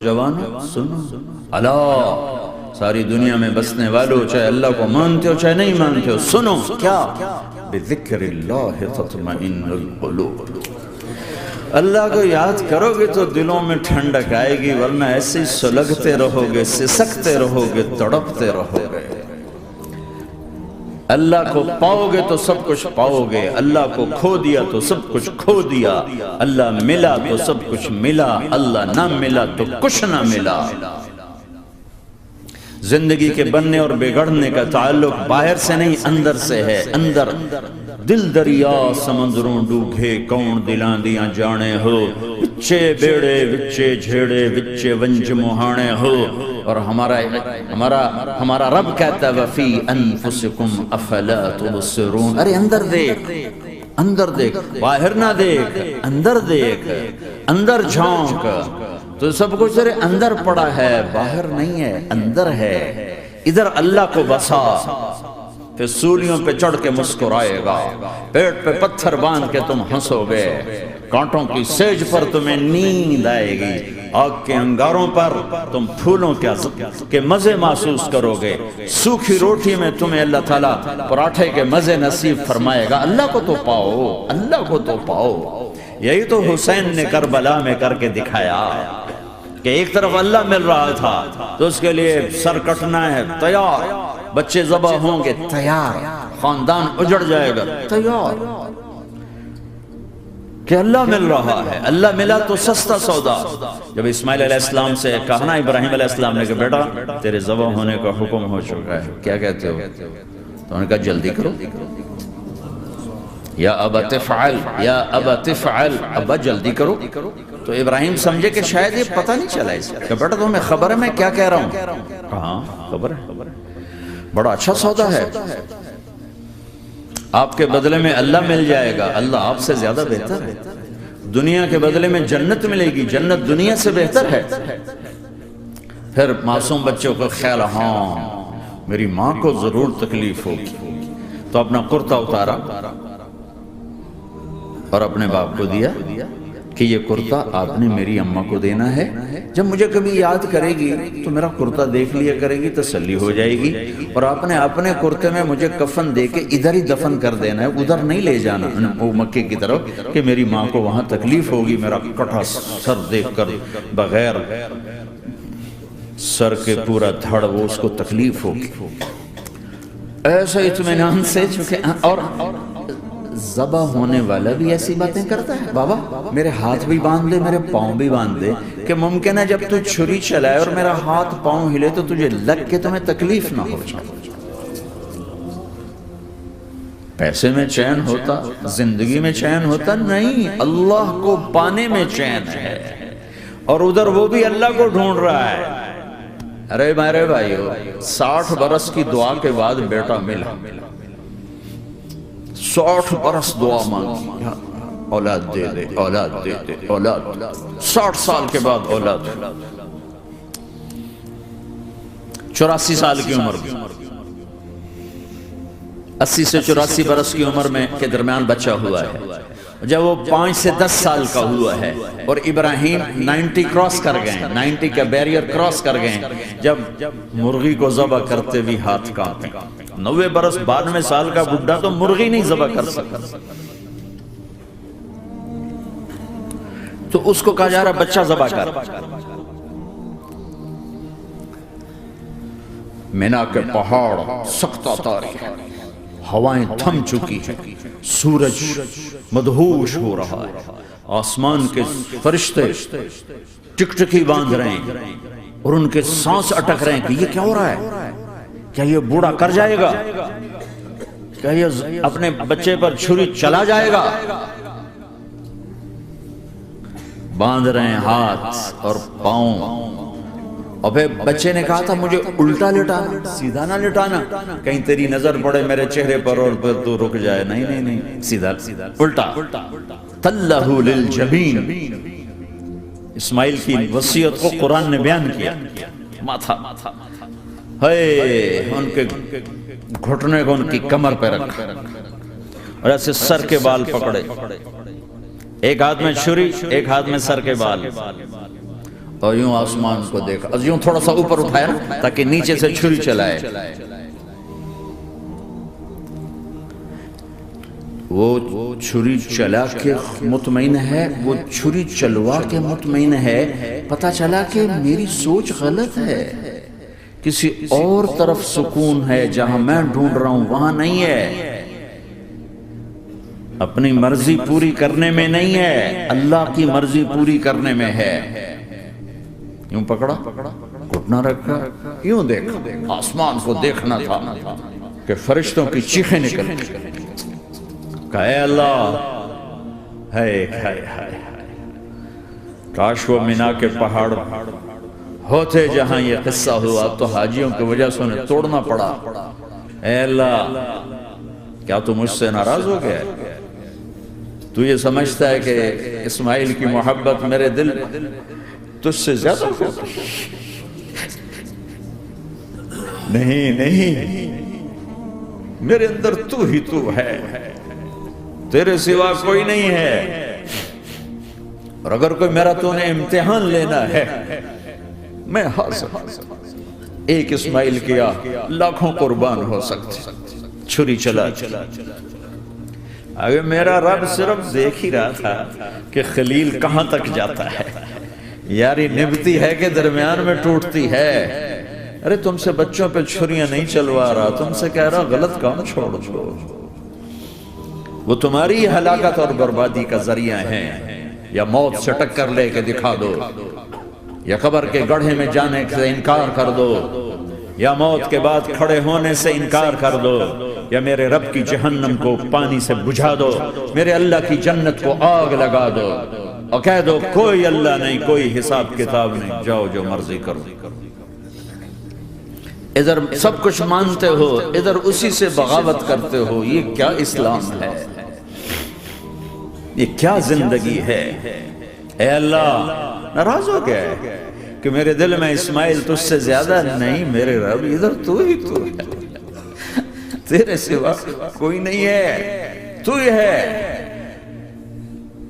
جوانو سنو، اللہ ساری دنیا میں بسنے والوں، چاہے اللہ کو مانتے ہو چاہے نہیں مانتے ہو، سنو کیا؟ بذکر اللہ تطمئن القلوب، اللہ کو یاد کرو گے تو دلوں میں ٹھنڈک آئے گی، ورنہ ایسے سلگتے رہو گے، سسکتے رہو گے، تڑپتے رہو گے۔ اللہ کو پاؤ گے تو سب کچھ پاؤ گے، اللہ کو کھو دیا تو سب کچھ کھو دیا، اللہ ملا تو سب کچھ ملا، اللہ نہ ملا تو کچھ نہ ملا۔ زندگی کے بننے اور بگڑنے کا تعلق باہر سے نہیں اندر سے ہے، اندر دل دریا سمندروں ڈوگے کون دلاں دیاں جانے ہو، وچے بیڑے وچے جھیڑے وچے ونج مہانے ہو، اور ہمارا رب کہتا ہے وفی انفسکم افلا تبصرون، ارے اندر دیکھ، اندر دیکھ، باہر نہ دیکھ، اندر دیکھ، اندر جھانک، تو سب کچھ تیرے اندر پڑا ہے، باہر نہیں ہے، اندر ہے۔ ادھر اللہ کو بسا، پھر سولیوں پہ چڑھ کے مسکرائے گا، پیٹ پہ پتھر باندھ کے تم ہنسو گے، کانٹوں کی سیج پر تمہیں نیند آئے گی، آگ کے انگاروں پر تم پھولوں کے مزے محسوس کرو گے، سوکھی روٹی میں تمہیں اللہ تعالیٰ پراٹھے کے مزے نصیب فرمائے گا۔ اللہ کو تو پاؤ، اللہ کو تو پاؤ۔ یہی تو حسین نے کربلا میں کر کے دکھایا کہ ایک طرف اللہ مل رہا تھا تو اس کے لیے سر کٹنا ہے تیار، بچے ذبح ہوں گے تیار، خاندان اجڑ جائے گا تیار، کہ اللہ مل رہا ہے، اللہ ملا تو سستا سودا۔ جب اسماعیل علیہ السلام سے کہا نا ابراہیم علیہ السلام نے کہ بیٹا تیرے ذبح ہونے کا حکم ہو چکا ہے، کیا کہتے ہو؟ تو انہوں نے کہا جلدی کرو، یا ابا تفعل، یا ابا تفعل، ابا جلدی کرو۔ تو ابراہیم سمجھے کہ شاید یہ پتہ نہیں چلا اس کا، کہ بیٹا تمہیں خبر ہے میں کیا کہہ رہا ہوں؟ ہاں خبر ہے، بڑا اچھا سودا ہے، آپ کے بدلے میں اللہ مل جائے گا، اللہ آپ سے زیادہ بہتر ہے، دنیا کے بدلے میں جنت ملے گی، جنت دنیا سے بہتر ہے۔ پھر معصوم بچوں کو خیال، ہاں میری ماں کو ضرور تکلیف ہوگی، تو اپنا کرتا اتارا اور اپنے باپ کو دیا کہ یہ کرتا آپ نے میری اماں کو دینا ہے، جب مجھے کبھی یاد کرے گی تو میرا کرتا دیکھ لیا کرے گی، تسلی ہو جائے گی، اور آپ نے اپنے کرتے میں مجھے کفن دے کے ادھر ہی دفن کر دینا ہے، ادھر نہیں لے جانا وہ مکے کی طرف کہ میری ماں کو وہاں تکلیف ہوگی، میرا کٹا سر دیکھ کر بغیر سر کے پورا دھڑ وہ اس کو تکلیف ہوگی۔ ایسا اطمینان سے چکے، اور ذبح ہونے والا بھی ایسی باتیں کرتا ہے، بابا میرے ہاتھ بھی باندھ دے، میرے پاؤں بھی باندھ دے، کہ ممکن ہے جب تو چھری چلائے اور میرا ہاتھ پاؤں ہلے تو تجھے لگ کے تمہیں تکلیف نہ ہو جائے۔ پیسے میں چین ہوتا، زندگی میں چین ہوتا نہیں، اللہ کو پانے میں چین ہے، اور ادھر وہ بھی اللہ کو ڈھونڈ رہا ہے۔ ارے میرے بھائیو، 60 برس کی دعا کے بعد بیٹا ملا، 60 برس دعا مانگی، اولاد دے دے، اولاد دے دے، اولاد، 60 سال کے بعد اولاد، 84 سال کی عمر میں، 80 سے 84 برس کی عمر میں کے درمیان بچہ ہوا ہے۔ جب وہ 5 سے 10 سال کا ہوا ہے اور ابراہیم 90 کراس کر گئے، 90 کا بیریئر کراس کر گئے، جب مرغی کو ذبح کرتے بھی ہاتھ کانپے، 90 برس 92 سال کا بڈھا تو مرغی نہیں ذبح کر سکتا، تو اس کو کہا جا رہا بچہ ذبح کر۔ مینا کے پہاڑ سخت تاریک ہے، ہوائیں تھم چکی ہیں، سورج مدہوش ہو رہا ہے، آسمان کے فرشتے ٹکٹکی باندھ رہے ہیں اور ان کے سانس اٹک رہے ہیں کہ یہ کیا ہو رہا ہے، کیا یہ بوڑھا کر جائے گا، کیا یہ اپنے بچے پر چھری چلا جائے گا؟ باندھ رہے ہیں ہاتھ اور پاؤں، اور پھر بچے نے کہا تھا مجھے الٹا لٹانا، سیدھا نہ لٹانا، کہیں تیری نظر پڑے میرے چہرے پر اور پھر تو رک جائے، نہیں نہیں نہیں، سیدھا الٹا۔ تلہ للجبین، اسماعیل کی وصیت کو قرآن نے بیان کیا، ماتھا ہے ان کے گھٹنے کو ان کی کمر پہ رکھا اور ایسے سر کے بال پکڑے، ایک ہاتھ میں چھری ایک ہاتھ میں سر کے بال، اور یوں آسمان کو دیکھا، یوں تھوڑا سا اوپر اٹھایا نا تاکہ نیچے سے چھری چلائے. وہ چھری چلا کے مطمئن ہے، وہ چھری چلوا کے مطمئن ہے. پتہ چلا کہ میری سوچ غلط ہے، کسی اور طرف سکون ہے، جہاں میں ڈھونڈ رہا ہوں وہاں نہیں ہے. اپنی مرضی پوری کرنے میں نہیں ہے، اللہ کی مرضی پوری کرنے میں ہے. یوں پکڑا، گھٹنا رکھا، یوں دیکھا. آسمان کو دیکھنا تھا کہ فرشتوں کی چیخیں نکل. کہا اے اللہ، کاش وہ مینا کے پہاڑ ہوتے جہاں یہ قصہ ہوا، تو حاجیوں کی وجہ سے انہیں توڑنا پڑا. اے اللہ، کیا تو مجھ سے ناراض ہو گیا ہے؟ تو یہ سمجھتا ہے کہ اسماعیل کی محبت میرے دل تجھ سے زیادہ ہو؟ نہیں، میرے اندر تو ہی تو ہے، تیرے سوا کوئی نہیں ہے. اور اگر کوئی میرا تو نے امتحان لینا ہے، میں حاضر. ایک اسماعیل کیا لاکھوں قربان ہو سکتے. چھری چلا. اگر میرا رب صرف دیکھ ہی رہا تھا کہ خلیل کہاں تک جاتا ہے. یاری نبھتی ہے کہ درمیان میں ٹوٹتی ہے. ارے تم سے بچوں پہ چھریاں نہیں چلوا رہا، تم سے کہہ رہا غلط کام چھوڑ دو. وہ تمہاری ہلاکت اور بربادی کا ذریعہ ہیں. یا موت سے ٹکر لے کے دکھا دو، یا قبر کے گڑھے میں جانے سے انکار کر دو، یا موت کے بعد کھڑے ہونے سے انکار کر دو، یا میرے رب کی جہنم کو پانی سے بجھا دو، میرے اللہ کی جنت کو آگ لگا دو، اور کہہ دو کوئی اللہ نہیں، کوئی حساب کتاب نہیں، جاؤ جو مرضی کرو. ادھر سب کچھ مانتے ہو، ادھر اسی سے بغاوت کرتے ہو. یہ کیا اسلام ہے؟ یہ کیا زندگی ہے؟ اے اللہ، ناراض ہو گیا ہے کہ میرے دل میں اسماعیل تجھ سے زیادہ نہیں. میرے رب ادھر تو ہی تو ہے، تیرے سوا کوئی نہیں ہے، تو ہی ہے.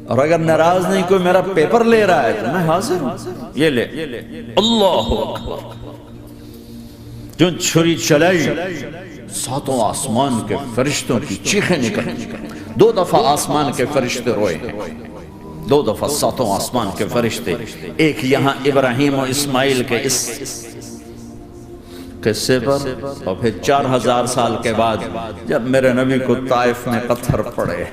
اور اگر ناراض نہیں کوئی میرا پیپر لے رہا ہے تو میں حاضر ہوں. یہ لے. اللہ اکبر. جو چھری چلائی، ساتوں آسمان کے فرشتوں کی چیخیں نکل. 2 دفعہ آسمان کے فرشتے روئے ہیں، 2 دفعہ ساتوں آسمان کے فرشتے. ایک یہاں ابراہیم و اسماعیل کے اس قصے پر، اور پھر 4000 سال کے بعد جب میرے نبی کو طائف میں پتھر پڑے.